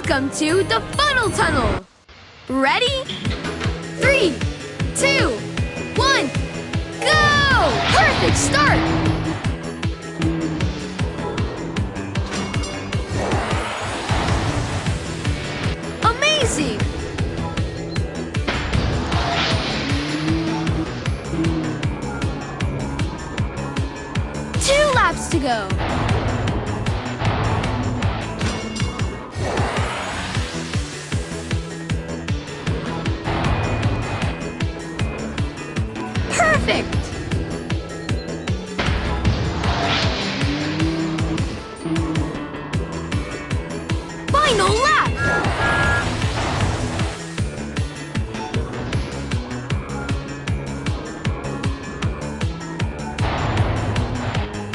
Welcome to the funnel tunnel. Ready? 3, 2, 1, go! Perfect start! Amazing! 2 laps to go.